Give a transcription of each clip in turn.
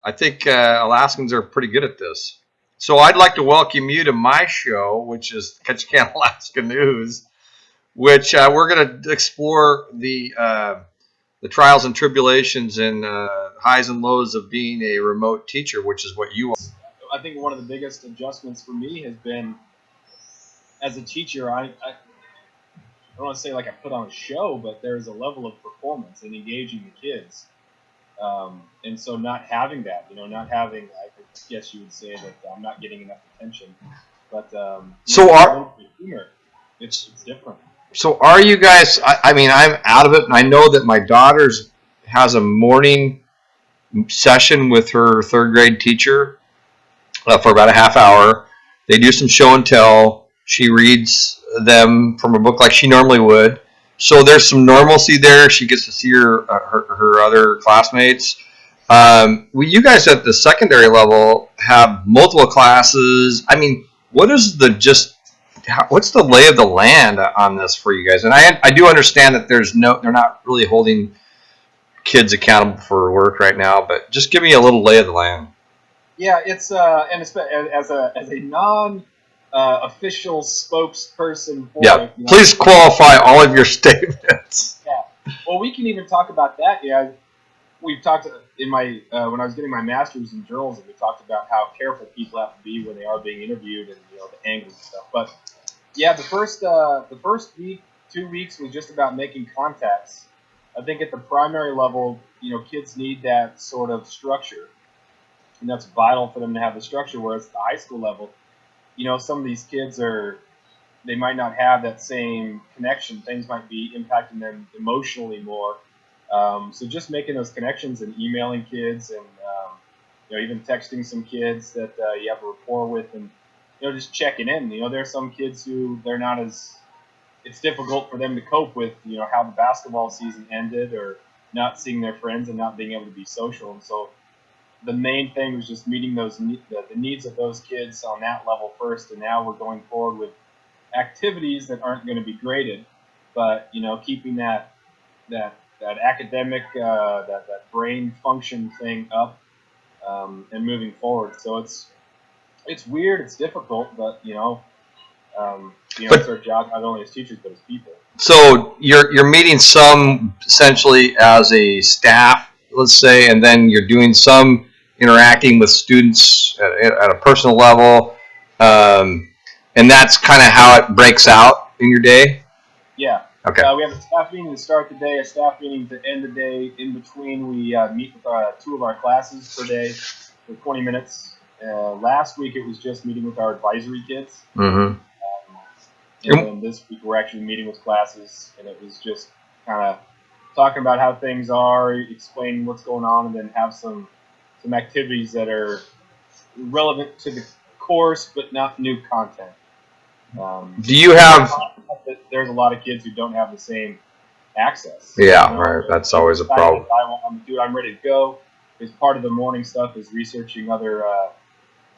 I think Alaskans are pretty good at this. So I'd like to welcome you to my show, which is Ketchikan, Alaska News, which we're going to explore the trials and tribulations and highs and lows of being a remote teacher, which is what you are. I think one of the biggest adjustments for me has been as a teacher. I don't want to say like I put on a show, but there's a level of performance and engaging the kids. And so not having that, not having, I guess you would say that I'm not getting enough attention. But humor, it's different. So are you guys? I mean, I'm out of it, and I know that my daughter's has a morning session with her third grade teacher for about a half hour. They do some show and tell. She reads them from a book like she normally would. So there's some normalcy there. She gets to see her other classmates. Well, you guys at the secondary level have multiple classes. I mean, what's the lay of the land on this for you guys? And I do understand that they're not really holding kids accountable for work right now, but just give me a little lay of the land. Yeah, it's and as a non official spokesperson for it. Please qualify all of your statements. Yeah. Well, we can even talk about that. Yeah, we've talked in my when I was getting my master's in journalism. We talked about how careful people have to be when they are being interviewed, and the angles and stuff. But yeah, the first week, 2 weeks was just about making contacts. I think at the primary level, kids need that sort of structure, and that's vital for them to have the structure. Whereas at the high school level, some of these kids they might not have that same connection. Things might be impacting them emotionally more. So just making those connections and emailing kids and even texting some kids that you have a rapport with, and just checking in. There are some kids who it's difficult for them to cope with how the basketball season ended, or not seeing their friends and not being able to be social. And so the main thing was just meeting the needs of those kids on that level first, and now we're going forward with activities that aren't going to be graded, but keeping that academic that brain function thing up, and moving forward. So it's weird, it's difficult, but it's our job not only as teachers but as people. So you're meeting some essentially as a staff, let's say, and then you're doing some interacting with students at a personal level, and that's kind of how it breaks out in your day? Yeah. Okay. We have a staff meeting to start the day, a staff meeting to end the day. In between, we meet with 2 of our classes per day for 20 minutes. Last week, it was just meeting with our advisory kids. Mm-hmm. And then this week, we're actually meeting with classes, and it was just kind of talking about how things are, explaining what's going on, and then have some activities that are relevant to the course, but not new content. Do you have? There's a lot of kids who don't have the same access. Yeah, right. That's always a problem. I'm ready to go. Because part of the morning stuff is researching other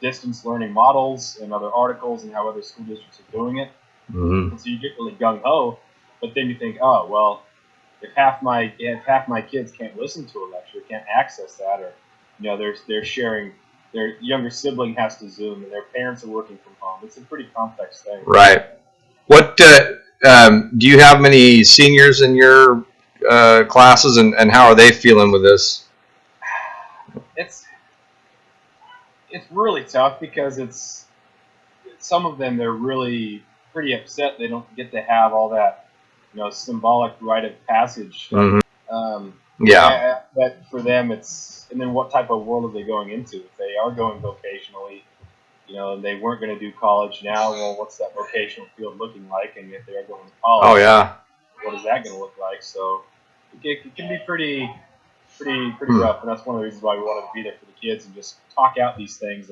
distance learning models and other articles and how other school districts are doing it. Mm-hmm. And so you get really gung ho, but then you think, oh well, if half my kids can't listen to a lecture, can't access that, or they're sharing. Their younger sibling has to Zoom, and their parents are working from home. It's a pretty complex thing. Right. What do you have many seniors in your classes, and how are they feeling with this? It's really tough because it's some of them, they're really pretty upset they don't get to have all that symbolic rite of passage. Mm-hmm. But for them, and then what type of world are they going into? If they are going vocationally, and they weren't going to do college now, well, what's that vocational field looking like? And if they're going to college, oh yeah, what is that going to look like? So it can be pretty rough, and that's one of the reasons why we wanted to be there for the kids and just talk out these things.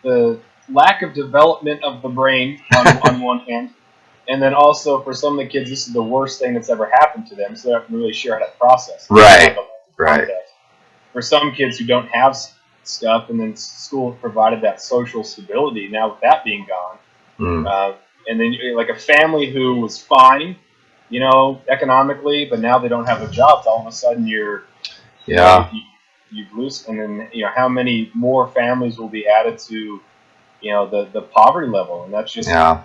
The lack of development of the brain on one hand, and then also for some of the kids, this is the worst thing that's ever happened to them, so they have to really share that process. Right. For some kids who don't have stuff, and then school provided that social stability. Now with that being gone, and then like a family who was fine, economically, but now they don't have a job. So all of a sudden you're you've loosed, and then how many more families will be added to the poverty level, and that's just Yeah.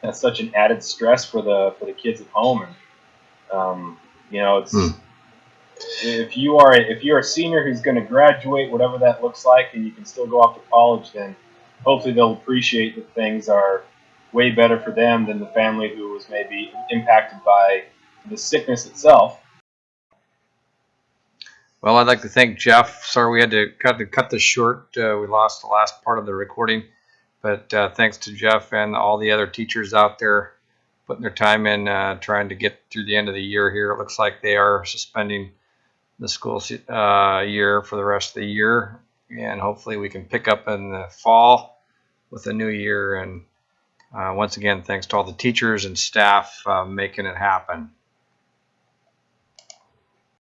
that's such an added stress for the kids at home, and it's if you're a senior who's going to graduate, whatever that looks like, and you can still go off to college, then hopefully they'll appreciate that things are way better for them than the family who was maybe impacted by the sickness itself. Well, I'd like to thank Jeff. Sorry we had to cut this short. We lost the last part of the recording, but thanks to Jeff and all the other teachers out there putting their time in trying to get through the end of the year here. It looks like they are suspending the school year for the rest of the year, and hopefully we can pick up in the fall with a new year. And once again, thanks to all the teachers and staff making it happen.